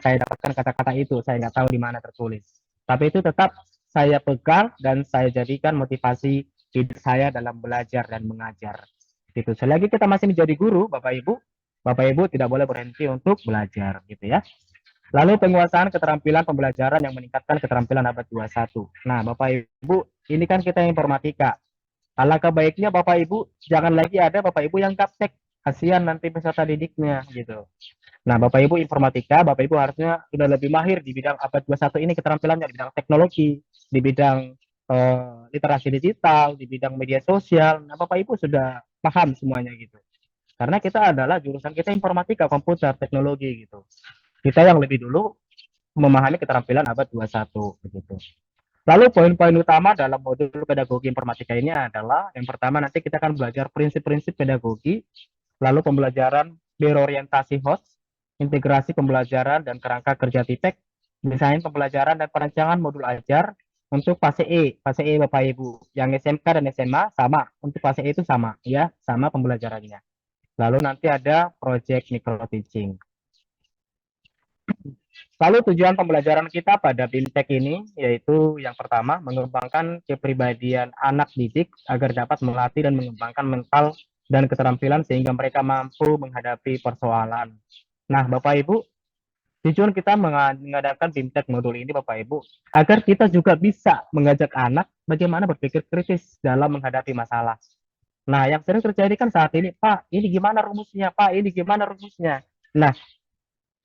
saya dapatkan kata-kata itu, saya nggak tahu di mana tertulis. Tapi itu tetap saya pegang dan saya jadikan motivasi hidup saya dalam belajar dan mengajar. Gitu. Selagi kita masih menjadi guru, Bapak Ibu tidak boleh berhenti untuk belajar, gitu ya. Lalu penguasaan keterampilan pembelajaran yang meningkatkan keterampilan abad 21. Nah, Bapak Ibu, ini kan kita informatika. Alangkah baiknya Bapak Ibu jangan lagi ada Bapak Ibu yang gaptek. Kasihan nanti peserta didiknya gitu. Nah, Bapak Ibu informatika, Bapak Ibu harusnya sudah lebih mahir di bidang abad 21 ini keterampilannya di bidang teknologi, di bidang literasi digital, di bidang media sosial. Nah, Bapak Ibu sudah paham semuanya gitu. Karena kita adalah jurusan kita informatika, komputer, teknologi gitu. Kita yang lebih dulu memahami keterampilan abad 21 begitu. Lalu poin-poin utama dalam modul pedagogi informatika ini adalah yang pertama nanti kita akan belajar prinsip-prinsip pedagogi, lalu pembelajaran berorientasi host, integrasi pembelajaran dan kerangka kerja TIPEK, desain pembelajaran dan perancangan modul ajar untuk fase E Bapak Ibu. Yang SMK dan SMA sama, untuk fase E itu sama ya, sama pembelajarannya. Lalu nanti ada project micro teaching. Lalu tujuan pembelajaran kita pada BIMTEK ini yaitu yang pertama mengembangkan kepribadian anak didik agar dapat melatih dan mengembangkan mental dan keterampilan sehingga mereka mampu menghadapi persoalan. Nah, Bapak Ibu, tujuan kita mengadakan BIMTEK modul ini Bapak Ibu agar kita juga bisa mengajak anak bagaimana berpikir kritis dalam menghadapi masalah. Nah, yang sering terjadi kan saat ini, Pak, ini gimana rumusnya? Pak, ini gimana rumusnya? Nah,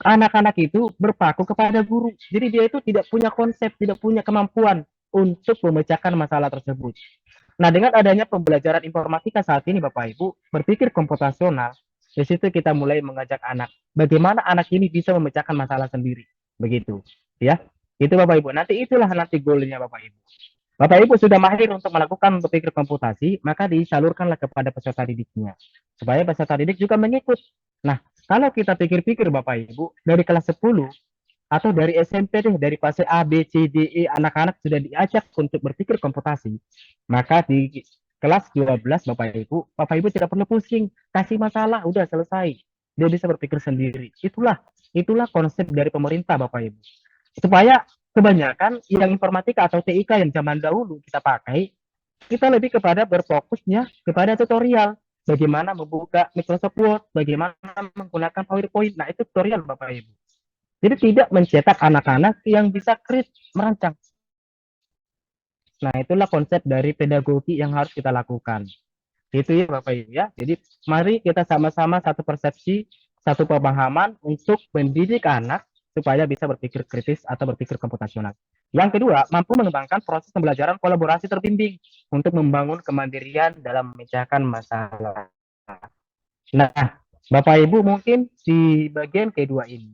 anak-anak itu berpaku kepada guru. Jadi dia itu tidak punya konsep, tidak punya kemampuan untuk memecahkan masalah tersebut. Nah, dengan adanya pembelajaran informatika saat ini, Bapak Ibu, berpikir komputasional, di situ kita mulai mengajak anak, bagaimana anak ini bisa memecahkan masalah sendiri. Begitu, ya. Itu Bapak Ibu. Nanti itulah nanti goalnya Bapak Ibu. Bapak Ibu sudah mahir untuk melakukan berpikir komputasi, maka disalurkanlah kepada peserta didiknya. Supaya peserta didik juga mengikut. Nah, kalau kita pikir-pikir Bapak Ibu, dari kelas 10 atau dari SMP deh, dari fase A, B, C, D, E, anak-anak sudah diajak untuk berpikir komputasi, maka di kelas 12 Bapak Ibu tidak perlu pusing, kasih masalah, udah selesai. Dia bisa berpikir sendiri. Itulah konsep dari pemerintah Bapak Ibu. Supaya kebanyakan yang informatika atau TIK yang zaman dahulu kita pakai, kita lebih kepada berfokusnya kepada tutorial. Bagaimana membuka Microsoft Word, bagaimana menggunakan PowerPoint. Nah, itu tutorial Bapak Ibu. Jadi tidak mencetak anak-anak yang bisa kritis merancang. Nah, itulah konsep dari pedagogi yang harus kita lakukan. Itu ya Bapak Ibu ya. Jadi mari kita sama-sama satu persepsi, satu pemahaman untuk mendidik anak supaya bisa berpikir kritis atau berpikir komputasional. Yang kedua, mampu mengembangkan proses pembelajaran kolaborasi terbimbing untuk membangun kemandirian dalam memecahkan masalah. Nah, Bapak Ibu mungkin di bagian kedua ini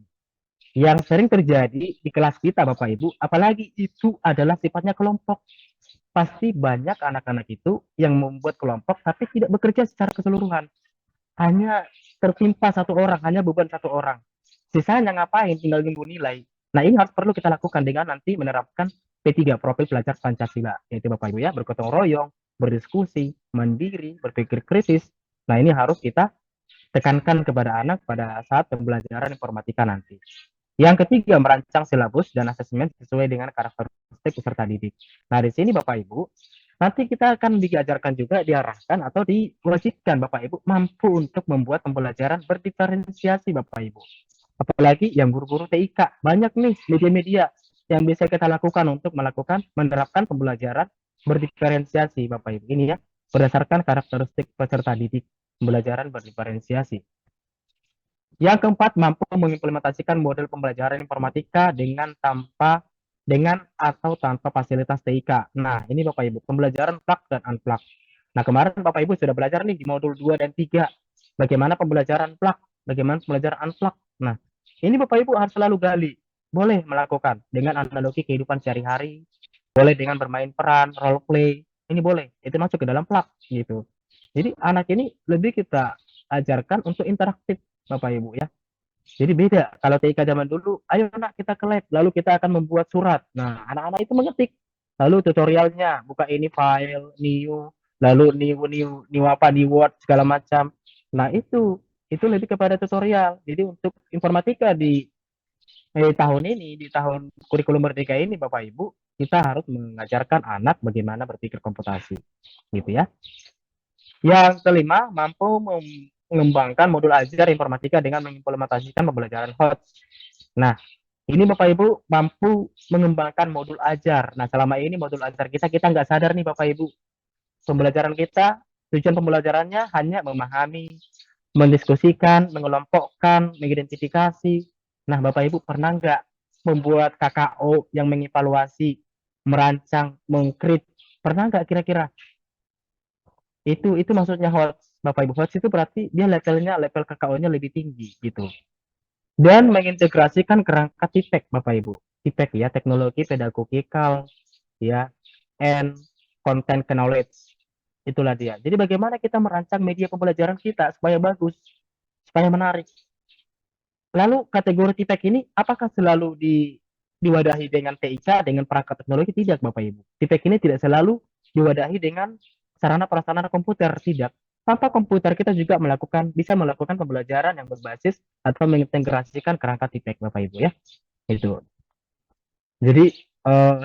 yang sering terjadi di kelas kita Bapak Ibu, apalagi itu adalah sifatnya kelompok. Pasti banyak anak-anak itu yang membuat kelompok tapi tidak bekerja secara keseluruhan. Hanya tertimpa satu orang, hanya beban satu orang. Sisanya ngapain? Tinggal nunggu nilai. Nah, ini harus perlu kita lakukan dengan nanti menerapkan P3, profil pelajar Pancasila. Yaitu Bapak Ibu ya, bergotong royong, berdiskusi, mandiri, berpikir kritis. Nah, ini harus kita tekankan kepada anak pada saat pembelajaran informatika nanti. Yang ketiga, merancang silabus dan asesmen sesuai dengan karakteristik peserta didik. Nah, di sini Bapak Ibu, nanti kita akan diajarkan juga, diarahkan atau diwajibkan Bapak Ibu mampu untuk membuat pembelajaran berdiferensiasi Bapak Ibu. Apalagi yang guru-guru TIK, banyak nih media-media yang bisa kita lakukan untuk menerapkan pembelajaran berdiferensiasi Bapak Ibu. Ini ya, berdasarkan karakteristik peserta didik, pembelajaran berdiferensiasi. Yang keempat, mampu mengimplementasikan model pembelajaran informatika dengan atau tanpa fasilitas TIK. Nah, ini Bapak Ibu, pembelajaran plug dan unplug. Nah, kemarin Bapak Ibu sudah belajar nih di modul 2 dan 3. Bagaimana pembelajaran plug, bagaimana pembelajaran unplug. Nah, ini Bapak Ibu harus selalu gali. Boleh melakukan dengan analogi kehidupan sehari-hari, boleh dengan bermain peran, role play. Ini boleh, itu masuk ke dalam plug gitu. Jadi anak ini lebih kita ajarkan untuk interaktif Bapak Ibu ya. Jadi beda kalau TIK zaman dulu, ayo nak kita ke lab, lalu kita akan membuat surat. Nah, anak-anak itu mengetik. Lalu tutorialnya, buka ini file, new, lalu new apa, di Word, segala macam. Nah, itu lebih kepada tutorial. Jadi untuk informatika di tahun ini, di tahun kurikulum Merdeka ini, Bapak Ibu, kita harus mengajarkan anak bagaimana berpikir komputasi, gitu ya. Yang kelima, mampu mengembangkan modul ajar informatika dengan mengimplementasikan pembelajaran HOTS. Nah, ini Bapak Ibu mampu mengembangkan modul ajar. Nah, selama ini modul ajar kita nggak sadar nih Bapak Ibu. Pembelajaran kita, tujuan pembelajarannya hanya memahami, mendiskusikan, mengelompokkan, mengidentifikasi. Nah, Bapak Ibu pernah nggak membuat KKO yang mengevaluasi, merancang, mengkrit? Pernah nggak kira-kira? Itu maksudnya HOTS. Bapak Ibu, HOTS itu berarti dia level KKO-nya lebih tinggi gitu. Dan mengintegrasikan kerangka TIPEK Bapak Ibu. TIPEK ya, teknologi pedagogikal ya, and content knowledge. Itulah dia. Jadi bagaimana kita merancang media pembelajaran kita supaya bagus, supaya menarik. Lalu kategori TIPEK ini apakah selalu diwadahi dengan TIK, dengan perangkat teknologi? Tidak, Bapak Ibu. TIPEK ini tidak selalu diwadahi dengan sarana prasarana komputer, tidak. Tanpa komputer kita juga bisa melakukan pembelajaran yang berbasis atau mengintegrasikan kerangka TIPEK, Bapak Ibu ya. Itu. Jadi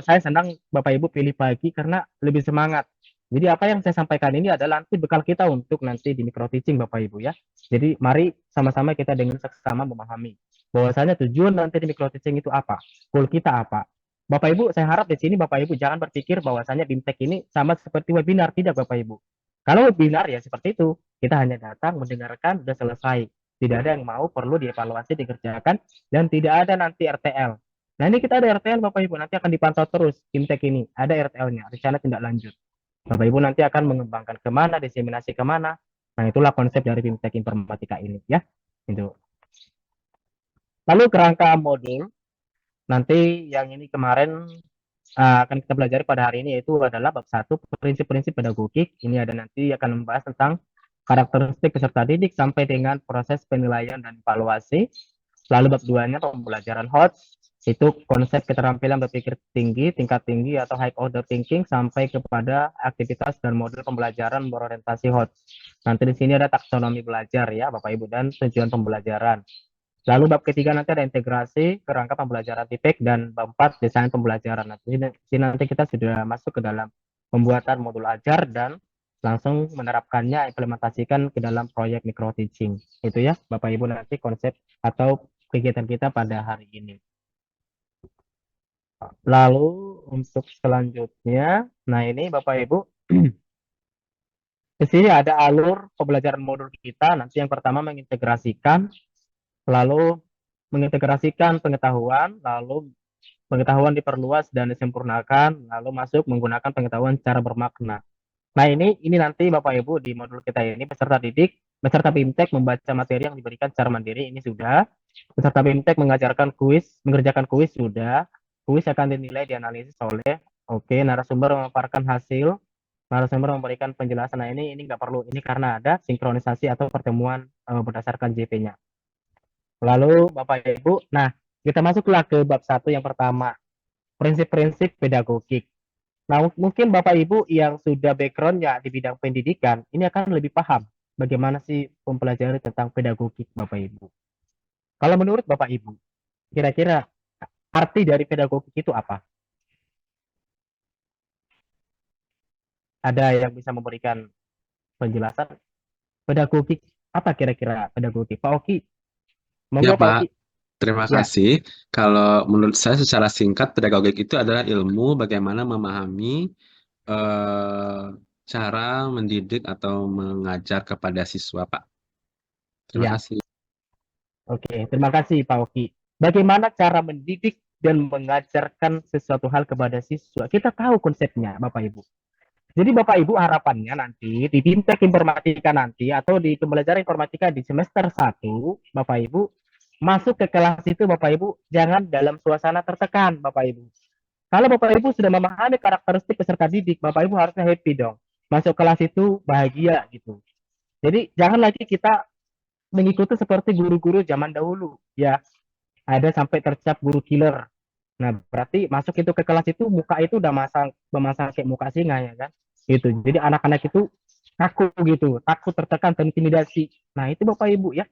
saya senang Bapak Ibu pilih pagi karena lebih semangat. Jadi apa yang saya sampaikan ini adalah nanti bekal kita untuk nanti di micro teaching Bapak Ibu ya. Jadi mari sama-sama kita dengan seksama memahami bahwasanya tujuan nanti di micro teaching itu apa, goal kita apa. Bapak Ibu, saya harap di sini Bapak Ibu jangan berpikir bahwasanya BIMTEK ini sama seperti webinar, tidak Bapak Ibu. Kalau webinar ya seperti itu, kita hanya datang mendengarkan sudah selesai. Tidak ada yang mau perlu dievaluasi dikerjakan dan tidak ada nanti RTL. Nah ini kita ada RTL Bapak Ibu, nanti akan dipantau terus Fintech ini, ada RTL-nya, rencana tindak lanjut. Bapak Ibu nanti akan mengembangkan kemana, diseminasi kemana. Nah itulah konsep dari Fintech Informatika ini ya. Itu. Lalu kerangka modul, nanti yang ini kemarin akan kita pelajari pada hari ini yaitu adalah bab 1 prinsip-prinsip pedagogik. Ini ada nanti akan membahas tentang karakteristik peserta didik sampai dengan proses penilaian dan evaluasi. Lalu bab 2-nya pembelajaran HOTS, itu konsep keterampilan berpikir tinggi, tingkat tinggi atau high order thinking sampai kepada aktivitas dan model pembelajaran berorientasi HOTS. Nanti di sini ada taksonomi belajar ya Bapak Ibu dan tujuan pembelajaran. Lalu bab ketiga nanti ada integrasi kerangka pembelajaran TIPEK dan bab 4 desain pembelajaran. Nanti kita sudah masuk ke dalam pembuatan modul ajar dan langsung menerapkannya, implementasikan ke dalam proyek micro teaching. Itu ya Bapak Ibu nanti konsep atau kegiatan kita pada hari ini. Lalu untuk selanjutnya, nah ini Bapak Ibu, di sini ada alur pembelajaran modul kita. Nanti yang pertama mengintegrasikan, lalu mengintegrasikan pengetahuan, lalu pengetahuan diperluas dan disempurnakan, lalu masuk menggunakan pengetahuan secara bermakna. Nah ini nanti Bapak Ibu di modul kita ini peserta didik, peserta BIMTEK membaca materi yang diberikan secara mandiri ini sudah. Peserta BIMTEK mengerjakan kuis sudah. Kuis akan dinilai dianalisis oleh narasumber memaparkan hasil, narasumber memberikan penjelasan. Nah ini nggak perlu ini karena ada sinkronisasi atau pertemuan berdasarkan JP-nya. Lalu Bapak Ibu, nah kita masuklah ke bab 1 yang pertama, prinsip-prinsip pedagogik. Nah, mungkin Bapak Ibu yang sudah background-nya di bidang pendidikan, ini akan lebih paham bagaimana sih mempelajari tentang pedagogik Bapak Ibu. Kalau menurut Bapak Ibu, kira-kira arti dari pedagogik itu apa? Ada yang bisa memberikan penjelasan? Pedagogik, apa kira-kira pedagogik? Pak Oki, Ya, monggo Pak Pak. Oki. Terima Ya, kasih. Kalau menurut saya secara singkat, pedagogik itu adalah ilmu bagaimana memahami cara mendidik atau mengajar kepada siswa, Pak. Terima ya. kasih. Oke, terima kasih Pak Oki. Bagaimana cara mendidik dan mengajarkan sesuatu hal kepada siswa? Kita tahu konsepnya, Bapak Ibu. Jadi Bapak Ibu harapannya nanti di Fintech Informatika nanti atau di pembelajaran informatika di semester 1, Bapak Ibu masuk ke kelas itu Bapak Ibu jangan dalam suasana tertekan Bapak Ibu. Kalau Bapak Ibu sudah memahami karakteristik peserta didik, Bapak Ibu harusnya happy dong. Masuk kelas itu bahagia gitu. Jadi jangan lagi kita mengikuti seperti guru-guru zaman dahulu ya. Ada sampai tercap guru killer. Nah, berarti masuk itu ke kelas itu muka itu udah memasang kayak muka singa ya kan? Gitu. Jadi anak-anak itu takut gitu, takut tertekan, terintimidasi. Nah, itu Bapak Ibu ya.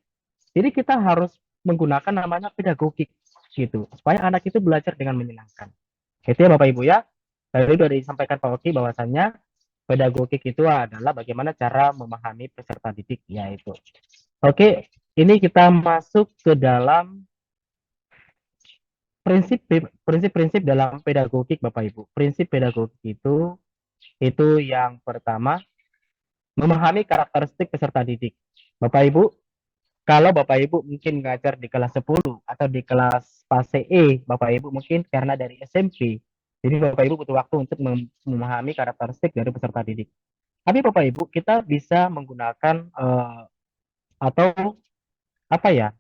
Jadi kita harus menggunakan namanya pedagogik. gitu, supaya anak itu belajar dengan menyenangkan. Itu ya Bapak Ibu ya. Tadi sudah disampaikan Pak Oki bahwasannya pedagogik itu adalah bagaimana cara memahami peserta didik, yaitu. Oke, ini kita masuk ke dalam prinsip-prinsip dalam pedagogik Bapak Ibu. Prinsip pedagogik itu yang pertama memahami karakteristik peserta didik. Bapak Ibu, kalau Bapak Ibu mungkin ngajar di kelas 10 atau di kelas fase E, Bapak Ibu mungkin karena dari SMP. Jadi Bapak Ibu butuh waktu untuk memahami karakteristik dari peserta didik. Tapi Bapak Ibu, kita bisa menggunakan atau apa ya,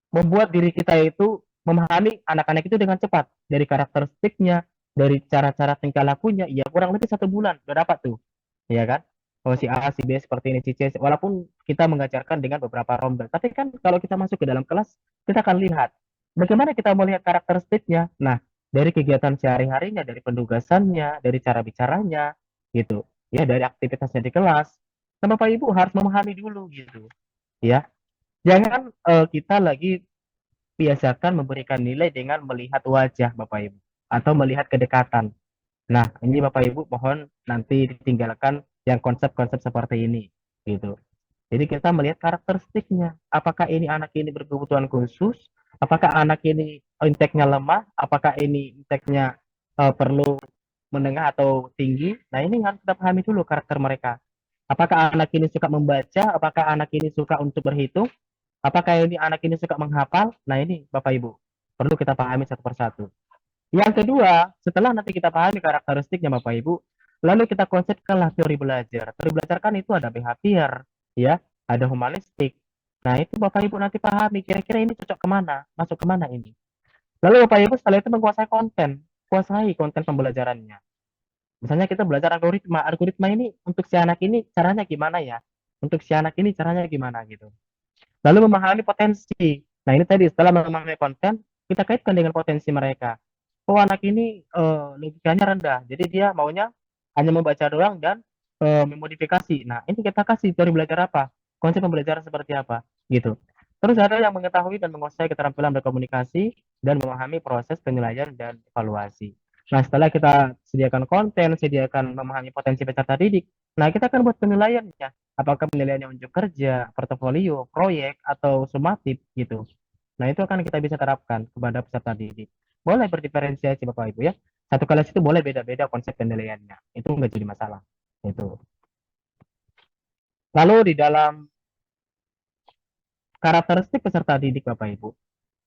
membuat diri kita itu memahami anak-anak itu dengan cepat dari karakteristiknya, dari cara-cara tingkah lakunya. Ya kurang lebih 1 bulan udah dapat tuh, ya kan? Oh si A, si B seperti ini, si C. Walaupun kita mengajarkan dengan beberapa rombel, tapi kan kalau kita masuk ke dalam kelas, kita akan lihat bagaimana kita melihat karakteristiknya. Nah, dari kegiatan sehari-harinya, dari penugasannya, dari cara bicaranya, gitu. Ya, dari aktivitasnya di kelas. Nah, Bapak Ibu harus memahami dulu gitu, ya. Jangan kita lagi biasakan memberikan nilai dengan melihat wajah Bapak Ibu atau melihat kedekatan. Nah, ini Bapak Ibu mohon nanti ditinggalkan yang konsep-konsep seperti ini gitu. Jadi kita melihat karakteristiknya. Apakah ini anak ini berkebutuhan khusus? Apakah anak ini inteknya lemah? Apakah ini inteknya perlu menengah atau tinggi? Nah, ini harus kita pahami dulu karakter mereka. Apakah anak ini suka membaca? Apakah anak ini suka untuk berhitung? Apakah ini anak ini suka menghafal? Nah, ini Bapak Ibu perlu kita pahami satu persatu. Yang kedua, setelah nanti kita pahami karakteristiknya Bapak Ibu, lalu kita konsepkanlah teori belajar. Teori belajar kan itu ada behavior, ya, ada humanistik. Nah, itu Bapak Ibu nanti pahami kira-kira ini cocok kemana, masuk kemana ini. Lalu Bapak Ibu setelah itu menguasai konten, kuasai konten pembelajarannya. Misalnya kita belajar algoritma, algoritma ini untuk si anak ini caranya gimana ya, untuk si anak ini caranya gimana gitu. Lalu memahami potensi. Nah, ini tadi setelah memahami konten, kita kaitkan dengan potensi mereka. Oh, anak ini logikanya rendah, jadi dia maunya hanya membaca doang dan memodifikasi. Nah, ini kita kasih teori belajar apa, konsep pembelajaran seperti apa, gitu. Terus ada yang mengetahui dan menguasai keterampilan berkomunikasi dan memahami proses penilaian dan evaluasi. Nah, setelah kita sediakan konten, sediakan memahami potensi peserta didik, nah kita akan buat penilaiannya. Apakah penilaiannya unjuk kerja, portofolio, proyek, atau sumatif gitu. Nah, itu akan kita bisa terapkan kepada peserta didik. Boleh berdiferensiasi Bapak Ibu ya. Satu kelas itu boleh beda-beda konsep penilaiannya. Itu nggak jadi masalah. Itu. Lalu di dalam karakteristik peserta didik Bapak Ibu.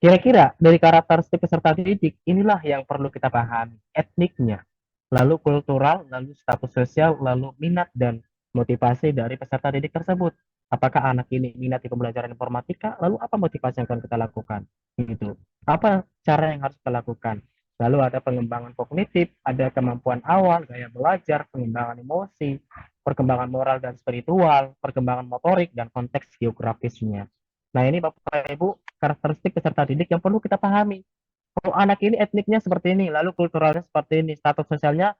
Kira-kira dari karakteristik peserta didik inilah yang perlu kita pahami. Etniknya, lalu kultural, lalu status sosial, lalu minat dan motivasi dari peserta didik tersebut. Apakah anak ini minat di pembelajaran informatika? Lalu apa motivasi yang akan kita lakukan? Gitu. Apa cara yang harus kita lakukan? Lalu ada pengembangan kognitif, ada kemampuan awal, gaya belajar, pengembangan emosi, perkembangan moral dan spiritual, perkembangan motorik, dan konteks geografisnya. Nah, ini Bapak Ibu karakteristik peserta didik yang perlu kita pahami. Oh, anak ini etniknya seperti ini, lalu kulturalnya seperti ini, status sosialnya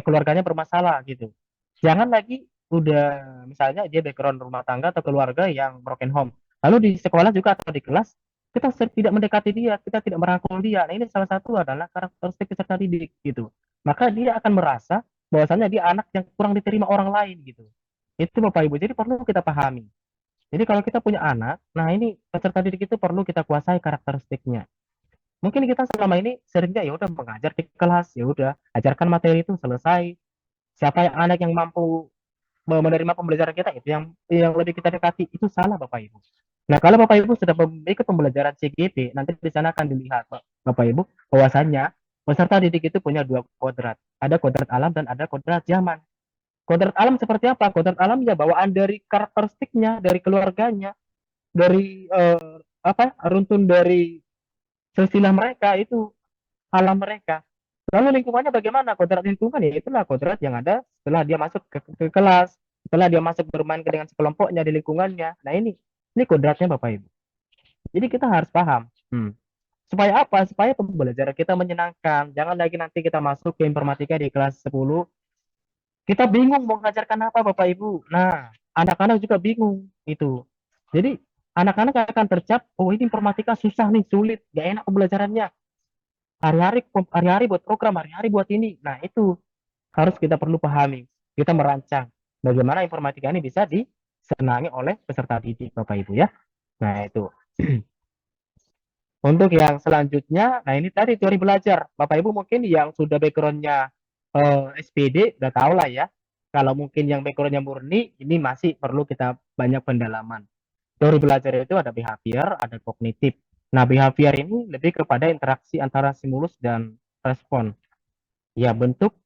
keluarganya bermasalah gitu. Jangan lagi udah misalnya dia background rumah tangga atau keluarga yang broken home. Lalu di sekolah juga atau di kelas kita tidak mendekati dia, kita tidak merangkul dia. Nah, ini salah satu adalah karakteristik peserta didik gitu. Maka dia akan merasa bahwasannya dia anak yang kurang diterima orang lain gitu. Itu Bapak Ibu. Jadi perlu kita pahami. Jadi kalau kita punya anak, nah ini peserta didik itu perlu kita kuasai karakteristiknya. Mungkin kita selama ini seringnya ya udah mengajar di kelas, ya udah ajarkan materi itu selesai. Siapa yang anak yang mampu menerima pembelajaran kita itu yang lebih kita dekati itu salah Bapak Ibu. Nah, kalau Bapak Ibu sudah ikut pembelajaran CGP, nanti di sana akan dilihat Bapak Ibu bahwasannya peserta didik itu punya 2 kodrat. Ada kodrat alam dan ada kodrat zaman. Kodrat alam seperti apa? Kodrat alam ya bawaan dari karakteristiknya, dari keluarganya, dari apa runtun dari silsilah mereka itu alam mereka. Lalu lingkungannya bagaimana? Kodrat lingkungan ya itulah kodrat yang ada setelah dia masuk ke kelas, setelah dia masuk bermain dengan sekelompoknya di lingkungannya. Nah ini kodratnya Bapak Ibu. Jadi kita harus paham. Supaya apa? Supaya pembelajaran kita menyenangkan. Jangan lagi nanti kita masuk ke informatika di kelas 10, kita bingung mau mengajarkan apa Bapak Ibu. Nah, anak-anak juga bingung itu. Jadi anak-anak akan tercap, oh ini informatika susah nih, sulit, gak enak pembelajarannya. Hari-hari buat program, hari-hari buat ini. Nah, itu harus kita perlu pahami. Kita merancang bagaimana informatika ini bisa disenangi oleh peserta didik, Bapak Ibu ya. Nah, itu. Untuk yang selanjutnya, nah ini tadi teori belajar. Bapak Ibu mungkin yang sudah backgroundnya SPD udah tahu lah ya. Kalau mungkin yang backgroundnya murni, ini masih perlu kita banyak pendalaman. Teori belajar itu ada behavior, ada kognitif. Nah, behavior ini lebih kepada interaksi antara stimulus dan respon. Ya, bentuk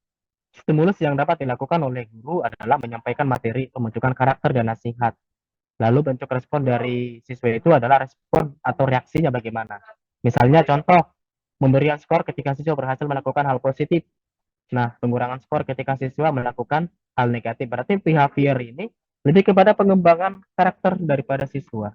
stimulus yang dapat dilakukan oleh guru adalah menyampaikan materi, pembentukan karakter dan nasihat. Lalu bentuk respon dari siswa itu adalah respon atau reaksinya bagaimana. Misalnya contoh, memberikan skor ketika siswa berhasil melakukan hal positif. Nah, pengurangan skor ketika siswa melakukan hal negatif. Berarti behavior ini lebih kepada pengembangan karakter daripada siswa.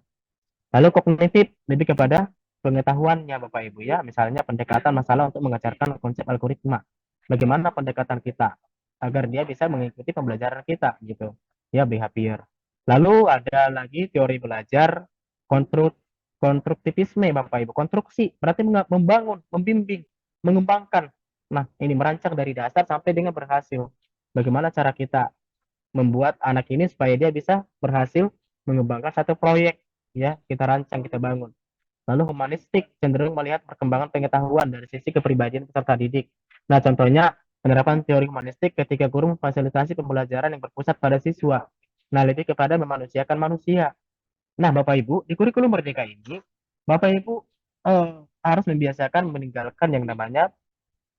Lalu kognitif lebih kepada pengetahuannya Bapak Ibu ya. Misalnya pendekatan masalah untuk mengajarkan konsep algoritma. Bagaimana pendekatan kita agar dia bisa mengikuti pembelajaran kita gitu. Ya behavior. Lalu ada lagi teori belajar konstruktivisme Bapak Ibu. Konstruksi berarti membangun, membimbing, mengembangkan. Nah, ini merancang dari dasar sampai dengan berhasil. Bagaimana cara kita membuat anak ini supaya dia bisa berhasil mengembangkan satu proyek ya kita rancang kita bangun. Lalu humanistik cenderung melihat perkembangan pengetahuan dari sisi kepribadian peserta didik. Nah, contohnya penerapan teori humanistik ketika guru memfasilitasi pembelajaran yang berpusat pada siswa. Nah, lebih kepada memanusiakan manusia. Nah, Bapak Ibu, di kurikulum Merdeka ini, Bapak Ibu harus membiasakan meninggalkan yang namanya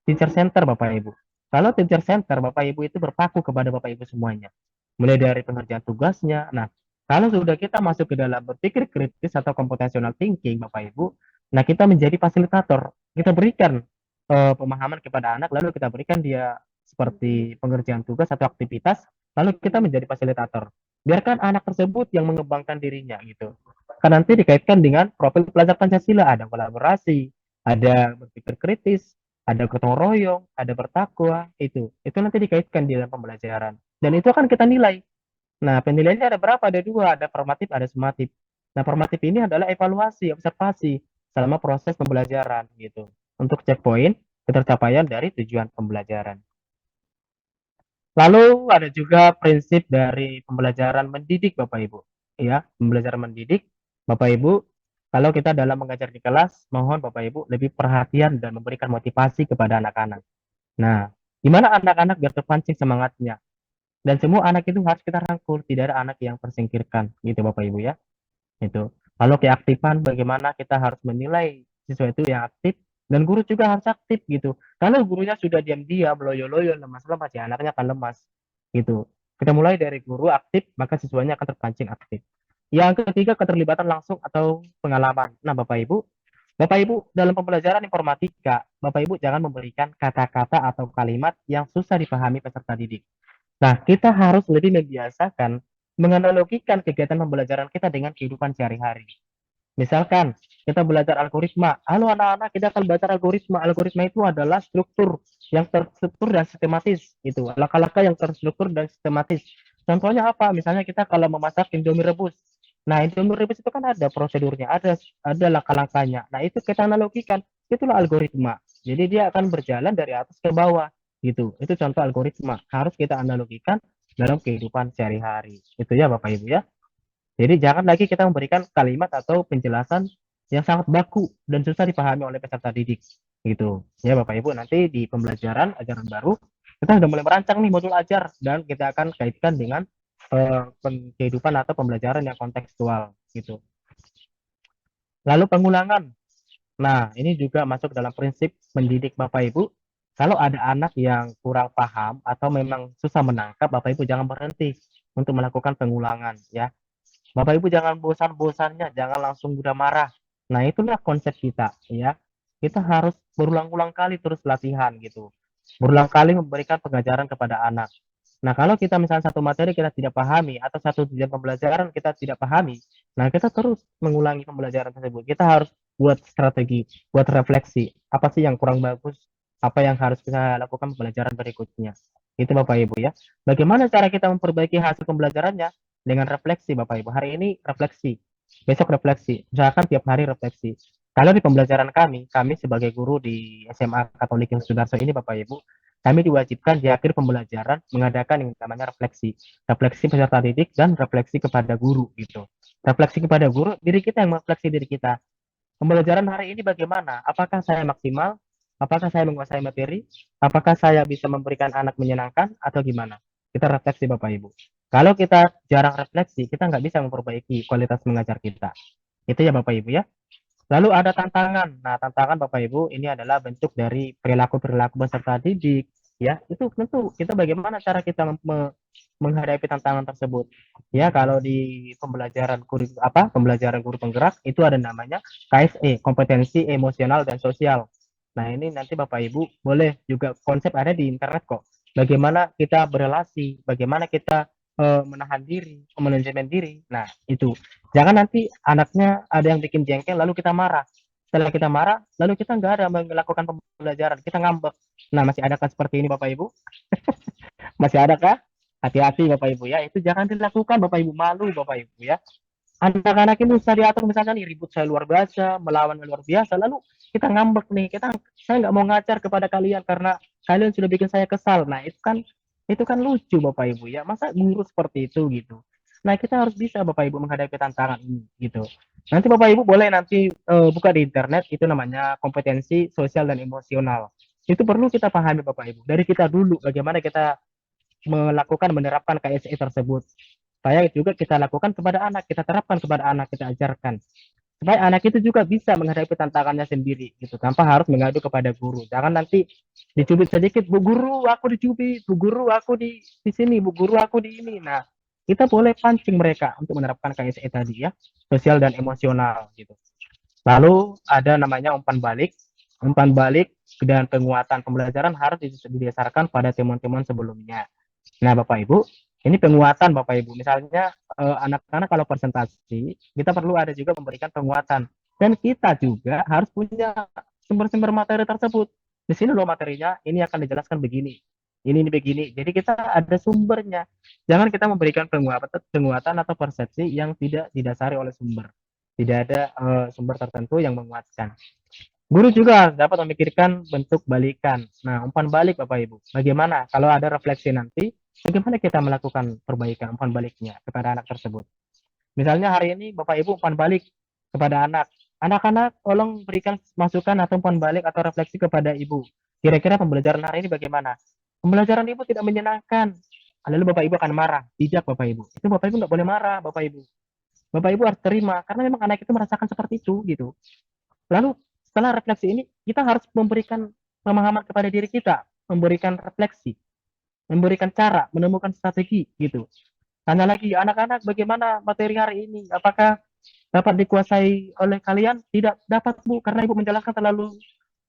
teacher center Bapak Ibu. Kalau teacher center Bapak Ibu itu berpaku kepada Bapak Ibu semuanya. Mulai dari pengerjaan tugasnya. Nah, kalau sudah kita masuk ke dalam berpikir kritis atau computational thinking Bapak Ibu, nah kita menjadi fasilitator. Kita berikan pemahaman kepada anak, lalu kita berikan dia seperti pengerjaan tugas atau aktivitas, lalu kita menjadi fasilitator. Biarkan anak tersebut yang mengembangkan dirinya gitu. Kan nanti dikaitkan dengan profil pelajar Pancasila, ada kolaborasi, ada berpikir kritis, ada gotong royong, ada bertakwa, itu nanti dikaitkan di dalam pembelajaran. Dan itu akan kita nilai. Nah, penilaiannya ada berapa? Ada dua, ada formatif, ada sumatif. Nah, formatif ini adalah evaluasi, observasi selama proses pembelajaran gitu. Untuk checkpoint ketercapaian dari tujuan pembelajaran. Lalu ada juga prinsip dari pembelajaran mendidik Bapak Ibu. Ya, pembelajaran mendidik Bapak Ibu, kalau kita dalam mengajar di kelas, mohon Bapak Ibu lebih perhatian dan memberikan motivasi kepada anak-anak. Nah, gimana anak-anak biar terpancing semangatnya? Dan semua anak itu harus kita rangkul, tidak ada anak yang tersingkirkan, gitu Bapak Ibu ya. Itu. Lalu keaktifan, bagaimana kita harus menilai siswa itu yang aktif, dan guru juga harus aktif gitu. Kalau gurunya sudah diam-diam, loyo-loyo, lemas-lemas, ya anaknya akan lemas gitu. Kita mulai dari guru aktif, maka siswanya akan terpancing aktif. Yang ketiga, keterlibatan langsung atau pengalaman. Nah, Bapak Ibu dalam pembelajaran informatika, Bapak Ibu jangan memberikan kata-kata atau kalimat yang susah dipahami peserta didik. Nah, kita harus lebih membiasakan menganalogikan kegiatan pembelajaran kita dengan kehidupan sehari-hari. Misalkan kita belajar algoritma, halo anak-anak kita akan belajar algoritma. Algoritma itu adalah struktur yang terstruktur dan sistematis, itu langkah-langkah yang terstruktur dan sistematis. Contohnya apa? Misalnya kita kalau memasak Indomie rebus. Nah, Indomie rebus itu kan ada prosedurnya, ada langkah-langkahnya. Nah, itu kita analogikan, itulah algoritma. Jadi dia akan berjalan dari atas ke bawah, gitu. Itu contoh algoritma. Harus kita analogikan dalam kehidupan sehari-hari. Itu ya Bapak Ibu ya. Jadi jangan lagi kita memberikan kalimat atau penjelasan yang sangat baku dan susah dipahami oleh peserta didik. Gitu. Ya Bapak Ibu, nanti di pembelajaran ajaran baru kita sudah mulai merancang nih modul ajar dan kita akan kaitkan dengan kehidupan atau pembelajaran yang kontekstual gitu. Lalu pengulangan. Nah, ini juga masuk dalam prinsip mendidik Bapak Ibu. Kalau ada anak yang kurang paham atau memang susah menangkap, Bapak Ibu jangan berhenti untuk melakukan pengulangan ya. Bapak Ibu jangan bosan-bosannya, jangan langsung mudah marah. Nah, itulah konsep kita, ya. Kita harus berulang-ulang kali terus latihan gitu. Berulang kali memberikan pengajaran kepada anak. Nah, kalau kita misalnya satu materi kita tidak pahami atau satu tujuan pembelajaran kita tidak pahami, nah kita terus mengulangi pembelajaran tersebut. Kita harus buat strategi, buat refleksi. Apa sih yang kurang bagus? Apa yang harus kita lakukan pembelajaran berikutnya? Itu Bapak Ibu ya. Bagaimana cara kita memperbaiki hasil pembelajarannya? Dengan refleksi Bapak Ibu. Hari ini refleksi. besok refleksi, usahakan tiap hari refleksi. Kalau di pembelajaran kami sebagai guru di SMA Katolik yang Sudarso ini Bapak Ibu, kami diwajibkan di akhir pembelajaran mengadakan yang namanya refleksi. Refleksi peserta didik dan refleksi kepada guru gitu. Refleksi kepada guru, diri kita yang merefleksi diri kita. Pembelajaran hari ini bagaimana? Apakah saya maksimal? Apakah saya menguasai materi? Apakah saya bisa memberikan anak menyenangkan atau gimana? Kita refleksi Bapak Ibu. Kalau kita jarang refleksi, kita nggak bisa memperbaiki kualitas mengajar kita. Itu ya Bapak Ibu ya. Lalu ada tantangan. Nah, tantangan Bapak Ibu ini adalah bentuk dari perilaku-perilaku peserta didik. Ya, itu tentu kita bagaimana cara kita menghadapi tantangan tersebut. Ya, kalau di pembelajaran pembelajaran guru penggerak itu ada namanya KSE, kompetensi emosional dan sosial. Nah, ini nanti Bapak Ibu boleh juga konsep ada di internet kok. Bagaimana kita berelasi, bagaimana kita menahan diri, manajemen diri. Nah, itu. Jangan nanti anaknya ada yang bikin jengkel lalu kita marah. Setelah kita marah, lalu kita nggak ada melakukan pembelajaran, kita ngambek. Nah, masih adakah seperti ini Bapak Ibu? Masih ada kah? Hati-hati Bapak Ibu ya. Itu jangan dilakukan Bapak Ibu, malu Bapak Ibu ya. Anak-anak ini bisa diatur misalnya nih ribut saya luar biasa, melawan luar biasa, lalu kita ngambek nih, saya nggak mau ngajar kepada kalian karena kalian sudah bikin saya kesal. Nah, itu kan lucu Bapak Ibu ya. Masa guru seperti itu gitu. Nah, kita harus bisa Bapak Ibu menghadapi tantangan ini gitu. Nanti Bapak Ibu boleh nanti buka di internet itu namanya kompetensi sosial dan emosional. Itu perlu kita pahami Bapak Ibu. Dari kita dulu bagaimana kita menerapkan KSE tersebut. Supaya juga kita lakukan kepada anak, kita terapkan kepada anak, kita ajarkan. Supaya anak itu juga bisa menghadapi tantangannya sendiri gitu, tanpa harus mengadu kepada guru. Jangan nanti dicubit sedikit, Bu Guru, aku dicubit, Bu Guru, aku di sini, Bu Guru, aku di ini. Nah, kita boleh pancing mereka untuk menerapkan KSE tadi ya, sosial dan emosional gitu. Lalu ada namanya umpan balik. Umpan balik dan penguatan pembelajaran harus didasarkan pada temuan-temuan sebelumnya. Nah, Bapak Ibu, ini penguatan Bapak Ibu. Misalnya anak-anak kalau presentasi, kita perlu ada juga memberikan penguatan. Dan kita juga harus punya sumber-sumber materi tersebut. Di sini loh materinya, ini akan dijelaskan begini. Ini begini. Jadi kita ada sumbernya. Jangan kita memberikan penguatan atau persepsi yang tidak didasari oleh sumber. Tidak ada sumber tertentu yang menguatkan. Guru juga dapat memikirkan bentuk balikan. Nah, umpan balik Bapak Ibu. Bagaimana kalau ada refleksi nanti, bagaimana kita melakukan perbaikan umpan baliknya kepada anak tersebut. Misalnya hari ini Bapak Ibu umpan balik kepada anak. Anak-anak tolong berikan masukan atau umpan balik atau refleksi kepada Ibu. Kira-kira pembelajaran hari ini bagaimana? Pembelajaran Ibu tidak menyenangkan. Lalu Bapak Ibu akan marah. Tidak Bapak Ibu. Itu Bapak Ibu nggak boleh marah Bapak Ibu. Bapak Ibu harus terima karena memang anak itu merasakan seperti itu gitu. Lalu setelah refleksi ini kita harus memberikan pemahaman kepada diri kita, memberikan refleksi, memberikan cara, menemukan strategi gitu. Tanya lagi, anak-anak bagaimana materi hari ini? Apakah dapat dikuasai oleh kalian? Tidak dapat Bu, karena Ibu menjelaskan terlalu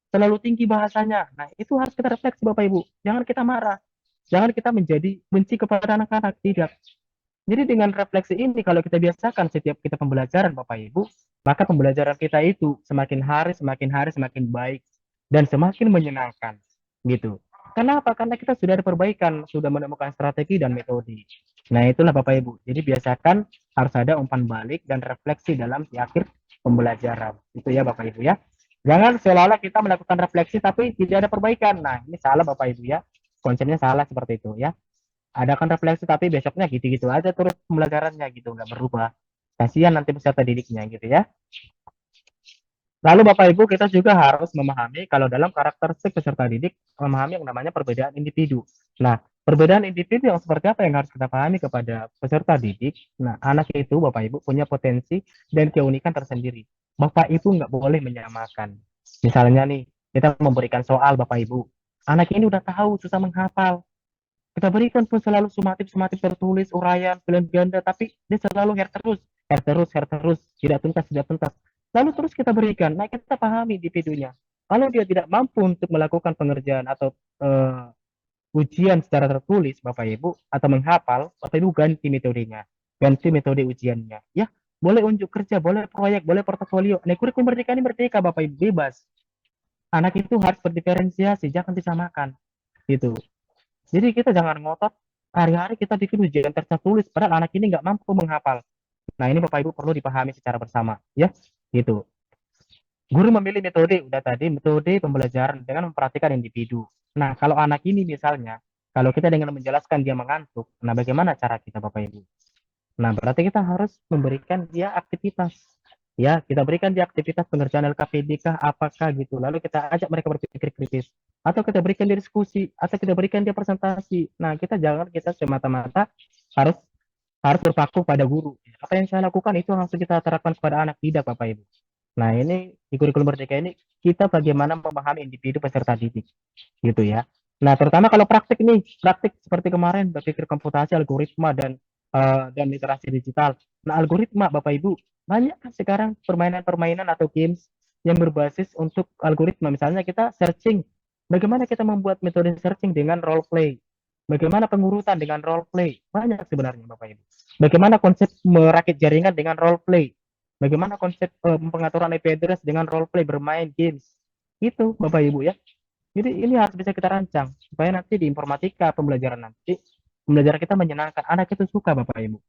terlalu tinggi bahasanya. Nah, itu harus kita refleksi Bapak Ibu. Jangan kita marah. Jangan kita menjadi benci kepada anak-anak. Tidak. Jadi dengan refleksi ini kalau kita biasakan setiap kita pembelajaran Bapak Ibu, maka pembelajaran kita itu semakin hari semakin baik dan semakin menyenangkan gitu. Kenapa? Karena kita sudah ada perbaikan, sudah menemukan strategi dan metode. Nah, itulah Bapak Ibu. Jadi biasakan harus ada umpan balik dan refleksi dalam di akhir pembelajaran. Itu ya Bapak Ibu ya. Jangan seolah-olah kita melakukan refleksi tapi tidak ada perbaikan. Nah, ini salah Bapak Ibu ya. Konsepnya salah seperti itu ya. Adakan refleksi tapi besoknya gitu-gitu aja terus pembelajarannya gitu, nggak berubah. Kasihan nanti peserta didiknya gitu ya. Lalu Bapak Ibu kita juga harus memahami kalau dalam karakteristik peserta didik memahami yang namanya perbedaan individu. Nah, perbedaan individu yang seperti apa yang harus kita pahami kepada peserta didik? Nah, anak itu Bapak Ibu punya potensi dan keunikan tersendiri. Bapak Ibu nggak boleh menyamakan. Misalnya nih, kita memberikan soal Bapak Ibu. Anak ini udah tahu susah menghafal, kita berikan pun selalu sumatif tertulis, uraian, pilihan ganda, tapi dia selalu hair terus, tidak tuntas. Lalu terus kita berikan, nah kita pahami individunya. Kalau dia tidak mampu untuk melakukan pengerjaan atau ujian secara tertulis, Bapak Ibu, atau menghafal, Bapak Ibu ganti metodenya, ganti metode ujiannya. Ya, boleh unjuk kerja, boleh proyek, boleh portofolio. Nah, kurikulum merdeka ini merdeka, Bapak Ibu, bebas. Anak itu harus berdiferensiasi, jangan disamakan. Gitu. Jadi kita jangan ngotot hari-hari kita bikin ujian tertulis padahal anak ini nggak mampu menghafal. Nah, ini Bapak Ibu perlu dipahami secara bersama, ya. Gitu. Guru memilih metode, udah tadi, metode pembelajaran dengan memperhatikan individu. Nah, kalau anak ini misalnya, kalau kita dengan menjelaskan dia mengantuk, nah bagaimana cara kita Bapak Ibu? Nah, berarti kita harus memberikan dia aktivitas. Ya, kita berikan dia aktivitas pengerjaan LKPD kah, apakah gitu. Lalu kita ajak mereka berpikir kritis. Atau kita berikan dia diskusi, atau kita berikan dia presentasi. Nah, kita semata-mata harus harus berpaku pada guru. Apa yang saya lakukan itu langsung kita terapkan kepada anak, tidak Bapak Ibu. Nah, ini di kurikulum Merdeka ini kita bagaimana memahami individu peserta didik, gitu ya. Nah, terutama kalau praktik nih, praktik seperti kemarin berpikir komputasi, algoritma dan literasi digital. Nah, algoritma Bapak Ibu, banyak kan sekarang permainan-permainan atau games yang berbasis untuk algoritma. Misalnya kita searching, bagaimana kita membuat metode searching dengan role play. Bagaimana pengurutan dengan role play. Banyak sebenarnya Bapak Ibu. Bagaimana konsep merakit jaringan dengan role play. Bagaimana konsep pengaturan IP address dengan role play bermain games. Itu Bapak Ibu ya. Jadi ini harus bisa kita rancang supaya nanti di informatika pembelajaran kita menyenangkan. Anak itu suka Bapak Ibu.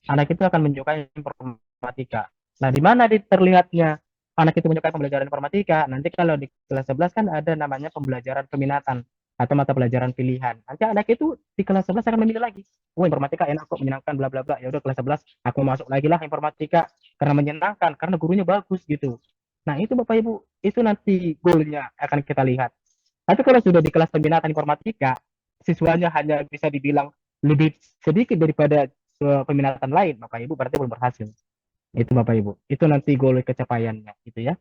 Anak itu akan menyukai informatika. Nah, di mana terlihatnya anak itu menyukai pembelajaran informatika? Nanti kalau di kelas 11 kan ada namanya pembelajaran peminatan atau mata pelajaran pilihan. Nanti anak itu di kelas 11 akan memilih lagi. Oh, informatika enak kok, menyenangkan, bla bla bla. Ya udah kelas 11 aku masuk lagi lah informatika karena menyenangkan, karena gurunya bagus gitu. Nah, itu Bapak Ibu, itu nanti goalnya akan kita lihat. Tapi kalau sudah di kelas peminatan informatika, siswanya hanya bisa dibilang lebih sedikit daripada peminatan lain, Bapak Ibu berarti belum berhasil. Itu Bapak Ibu. Itu nanti goal kecapaiannya, gitu ya.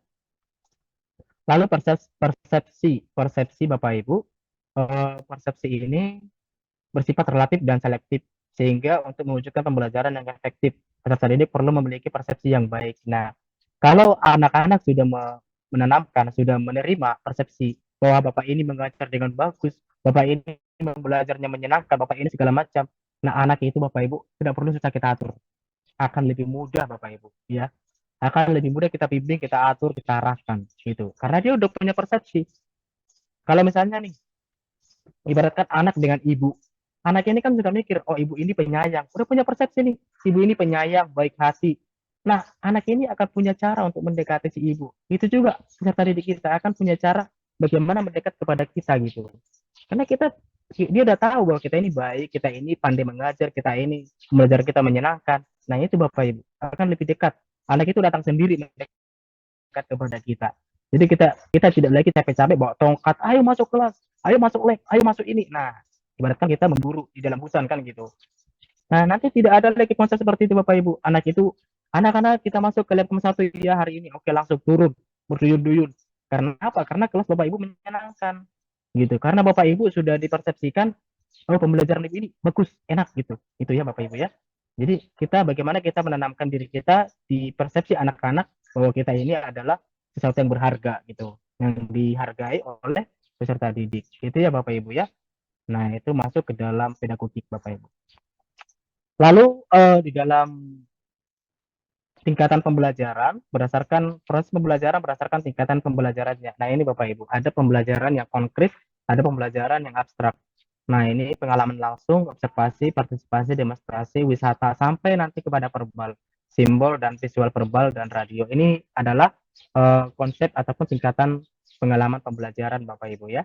Lalu persepsi Bapak Ibu, persepsi ini bersifat relatif dan selektif, sehingga untuk mewujudkan pembelajaran yang efektif, peserta didik perlu memiliki persepsi yang baik. Nah, kalau anak-anak sudah menanamkan, sudah menerima persepsi bahwa Bapak ini mengajar dengan bagus, Bapak ini belajarnya menyenangkan, Bapak ini segala macam. Nah, anak itu Bapak Ibu tidak perlu susah kita atur, akan lebih mudah Bapak Ibu, ya. Akan lebih mudah kita bimbing, kita atur, kita arahkan gitu. Karena dia udah punya persepsi. Kalau misalnya nih, ibaratkan anak dengan ibu. Anak ini kan sudah mikir, oh ibu ini penyayang. Udah punya persepsi nih, ibu ini penyayang, baik hati. Nah, anak ini akan punya cara untuk mendekati si ibu. Itu juga peserta didik kita akan punya cara bagaimana mendekat kepada kita gitu. Karena dia udah tahu bahwa kita ini baik, kita ini pandai mengajar, kita ini belajar kita menyenangkan. Nah, itu Bapak Ibu akan lebih dekat. Anak itu datang sendiri mendekat kepada kita. Jadi kita tidak lagi capek-capek bawa tongkat, ayo masuk kelas, ayo masuk lab, ayo masuk ini. Nah, ibaratkan kita memburu di dalam hutan kan gitu. Nah, nanti tidak ada lagi konsep seperti itu Bapak Ibu. Anak-anak kita masuk ke lab satu ya hari ini, oke langsung turun berduyun-duyun. Karena apa? Karena kelas Bapak Ibu menyenangkan gitu. Karena Bapak Ibu sudah dipersepsikan oh pembelajaran ini bagus, enak gitu. Itu ya Bapak Ibu ya. Jadi bagaimana kita menanamkan diri kita di persepsi anak-anak bahwa kita ini adalah sesuatu yang berharga gitu, yang dihargai oleh peserta didik. Itu ya Bapak Ibu ya. Nah, itu masuk ke dalam pedagogik Bapak Ibu. Lalu di dalam tingkatan pembelajaran berdasarkan proses pembelajaran berdasarkan tingkatan pembelajarannya. Nah, ini Bapak Ibu, ada pembelajaran yang konkret, ada pembelajaran yang abstrak. Nah, ini pengalaman langsung, observasi, partisipasi, demonstrasi, wisata, sampai nanti kepada verbal, simbol dan visual verbal dan radio. Ini adalah konsep ataupun tingkatan pengalaman pembelajaran Bapak Ibu ya.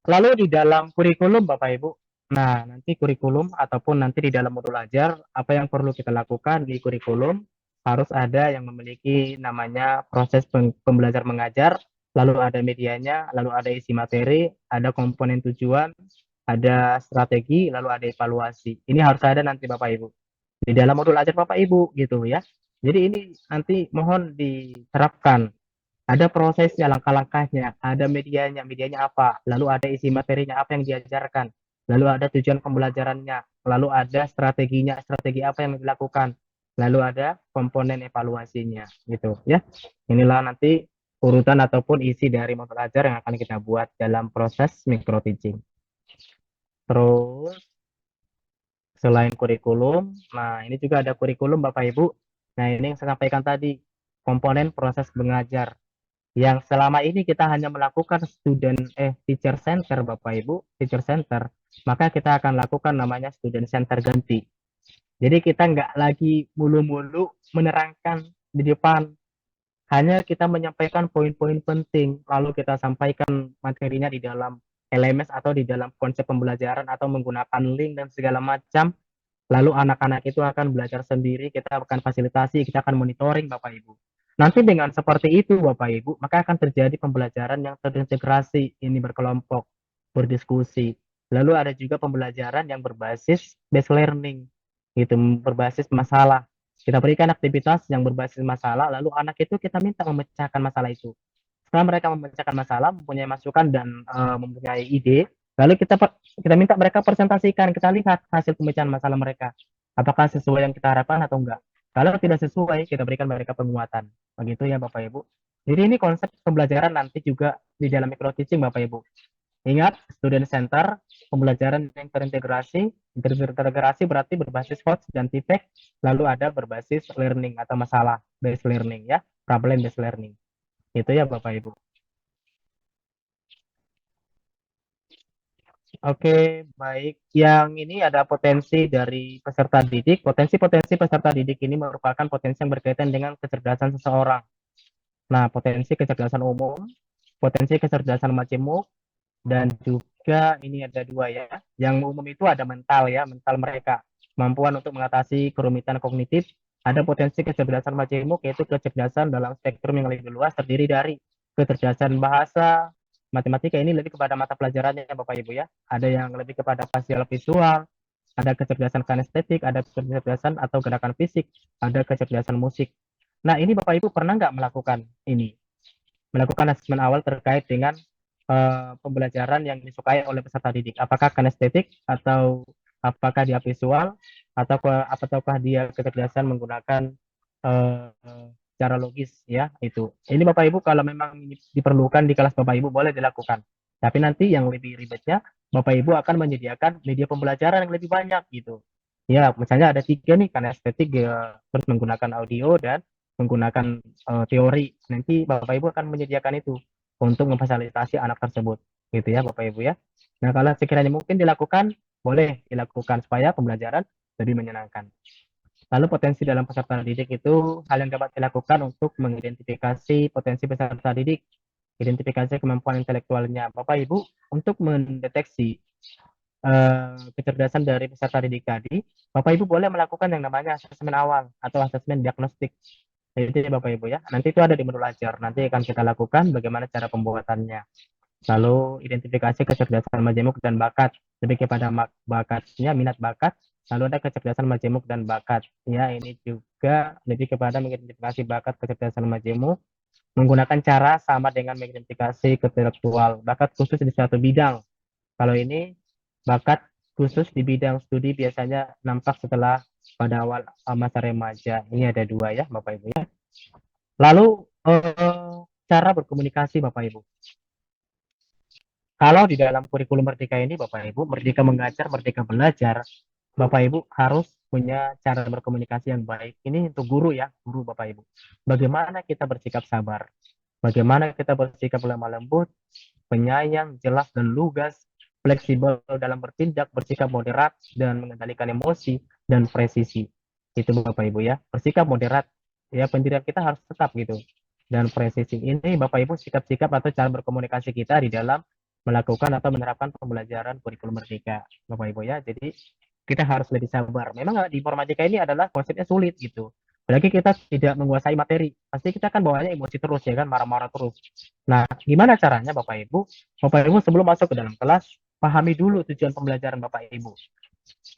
Lalu di dalam kurikulum Bapak Ibu, nah nanti kurikulum ataupun nanti di dalam modul ajar, apa yang perlu kita lakukan di kurikulum, harus ada yang memiliki namanya proses pembelajar mengajar, lalu ada medianya, lalu ada isi materi, ada komponen tujuan, ada strategi, lalu ada evaluasi. Ini harus ada nanti Bapak Ibu. Di dalam modul ajar Bapak Ibu gitu ya. Jadi ini nanti mohon diterapkan, ada prosesnya, langkah-langkahnya, ada medianya apa, lalu ada isi materinya apa yang diajarkan, lalu ada tujuan pembelajarannya, lalu ada strateginya, strategi apa yang dilakukan, lalu ada komponen evaluasinya, gitu ya. Inilah nanti urutan ataupun isi dari modul ajar yang akan kita buat dalam proses micro teaching. Terus selain kurikulum, nah ini juga ada kurikulum Bapak Ibu. Nah ini yang saya sampaikan tadi, komponen proses mengajar yang selama ini kita hanya melakukan teacher center Bapak Ibu, teacher center, maka kita akan lakukan namanya student center ganti. Jadi kita nggak lagi mulu-mulu menerangkan di depan, hanya kita menyampaikan poin-poin penting, lalu kita sampaikan materinya di dalam LMS atau di dalam konsep pembelajaran atau menggunakan link dan segala macam. Lalu anak-anak itu akan belajar sendiri, kita akan fasilitasi, kita akan monitoring Bapak Ibu. Nanti dengan seperti itu Bapak Ibu, maka akan terjadi pembelajaran yang terintegrasi, ini berkelompok, berdiskusi. Lalu ada juga pembelajaran yang berbasis based learning, gitu, berbasis masalah. Kita berikan aktivitas yang berbasis masalah, lalu anak itu kita minta memecahkan masalah itu. Setelah mereka memecahkan masalah, mempunyai masukan dan mempunyai ide, lalu kita minta mereka presentasikan, kita lihat hasil pemecahan masalah mereka. Apakah sesuai yang kita harapkan atau enggak. Kalau tidak sesuai, kita berikan mereka penguatan. Begitu ya Bapak Ibu. Jadi ini konsep pembelajaran nanti juga di dalam micro teaching Bapak Ibu. Ingat, student center, pembelajaran yang terintegrasi. Terintegrasi berarti berbasis HOTS dan TPEC, lalu ada berbasis learning atau masalah based learning ya, problem based learning. Itu ya Bapak Ibu. Oke, baik. Yang ini ada potensi dari peserta didik. Potensi-potensi peserta didik ini merupakan potensi yang berkaitan dengan kecerdasan seseorang. Nah, potensi kecerdasan umum, potensi kecerdasan majemuk, dan juga ini ada dua ya. Yang umum itu ada mental ya, mental mereka. Kemampuan untuk mengatasi kerumitan kognitif. Ada potensi kecerdasan majemuk, yaitu kecerdasan dalam spektrum yang lebih luas, terdiri dari kecerdasan bahasa, matematika ini lebih kepada mata pelajarannya Bapak Ibu ya. Ada yang lebih kepada spasial visual, ada kecerdasan kinestetik, ada kecerdasan atau gerakan fisik, ada kecerdasan musik. Nah, ini Bapak Ibu pernah nggak melakukan ini? Melakukan asesmen awal terkait dengan pembelajaran yang disukai oleh peserta didik. Apakah kinestetik atau apakah dia visual atau ataukah dia kecerdasan menggunakan cara logis ya itu. Ini Bapak Ibu kalau memang diperlukan di kelas Bapak Ibu boleh dilakukan. Tapi nanti yang lebih ribetnya Bapak Ibu akan menyediakan media pembelajaran yang lebih banyak gitu. Ya, misalnya ada tiga nih karena estetik ya, terus menggunakan audio dan menggunakan teori. Nanti Bapak Ibu akan menyediakan itu untuk memfasilitasi anak tersebut, gitu ya Bapak Ibu ya. Nah, kalau sekiranya mungkin dilakukan, boleh dilakukan supaya pembelajaran lebih menyenangkan. Lalu potensi dalam peserta didik itu hal yang dapat dilakukan untuk mengidentifikasi potensi peserta didik, identifikasi kemampuan intelektualnya. Bapak Ibu, untuk mendeteksi kecerdasan dari peserta didik tadi, Bapak Ibu boleh melakukan yang namanya asesmen awal atau asesmen diagnostik. Jadi Bapak Ibu ya, nanti itu ada di menu belajar. Nanti akan kita lakukan bagaimana cara pembuatannya. Lalu identifikasi kecerdasan majemuk dan bakat, lebih kepada bakatnya, minat bakat. Lalu ada kecerdasan majemuk dan bakat. Ya, ini juga lebih kepada mengidentifikasi bakat kecerdasan majemuk menggunakan cara sama dengan mengidentifikasi intelektual, bakat khusus di suatu bidang. Kalau ini bakat khusus di bidang studi biasanya nampak setelah pada awal masa remaja. Ini ada dua ya, Bapak Ibu ya. Lalu cara berkomunikasi Bapak Ibu. Kalau di dalam kurikulum Merdeka ini Bapak Ibu, Merdeka mengajar, Merdeka belajar, Bapak Ibu harus punya cara berkomunikasi yang baik. Ini untuk guru ya, guru Bapak Ibu. Bagaimana kita bersikap sabar, bagaimana kita bersikap lemah lembut, penyayang, jelas dan lugas, fleksibel dalam bertindak, bersikap moderat dan mengendalikan emosi dan presisi. Itu Bapak Ibu ya. Bersikap moderat, ya pendirian kita harus tetap gitu. Dan presisi ini Bapak Ibu sikap-sikap atau cara berkomunikasi kita di dalam melakukan atau menerapkan pembelajaran kurikulum Merdeka, Bapak Ibu ya. Jadi kita harus lebih sabar. Memang di informatika ini adalah konsepnya sulit gitu. Apalagi kita tidak menguasai materi, pasti kita kan bawanya emosi terus ya kan, marah-marah terus. Nah, gimana caranya Bapak Ibu? Bapak Ibu sebelum masuk ke dalam kelas, pahami dulu tujuan pembelajaran Bapak Ibu.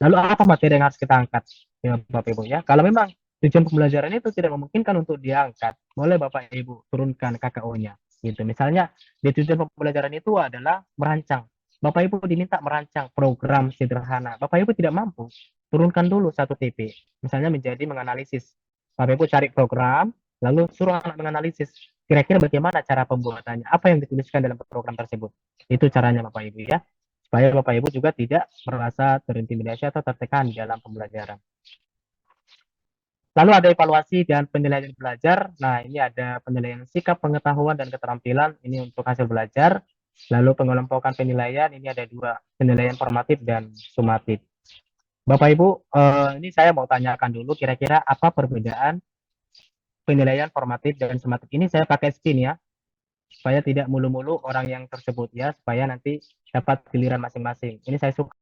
Lalu apa materi yang harus kita angkat? Ya Bapak Ibu ya. Kalau memang tujuan pembelajaran itu tidak memungkinkan untuk diangkat, boleh Bapak Ibu turunkan KKO-nya. Gitu. Misalnya di tujuan pembelajaran itu adalah merancang. Bapak Ibu diminta merancang program sederhana. Bapak Ibu tidak mampu, turunkan dulu satu TP. Misalnya menjadi menganalisis. Bapak Ibu cari program, lalu suruh anak menganalisis. Kira-kira bagaimana cara pembuatannya? Apa yang dituliskan dalam program tersebut? Itu caranya Bapak Ibu ya. Supaya Bapak Ibu juga tidak merasa terintimidasi atau tertekan dalam pembelajaran. Lalu ada evaluasi dan penilaian belajar. Nah, ini ada penilaian sikap, pengetahuan, dan keterampilan. Ini untuk hasil belajar. Lalu pengelompokan penilaian, ini ada dua, penilaian formatif dan sumatif. Bapak Ibu, ini saya mau tanyakan dulu kira-kira apa perbedaan penilaian formatif dan sumatif. Ini saya pakai spin ya, supaya tidak mulu-mulu orang yang tersebut ya, supaya nanti dapat giliran masing-masing. Ini saya suka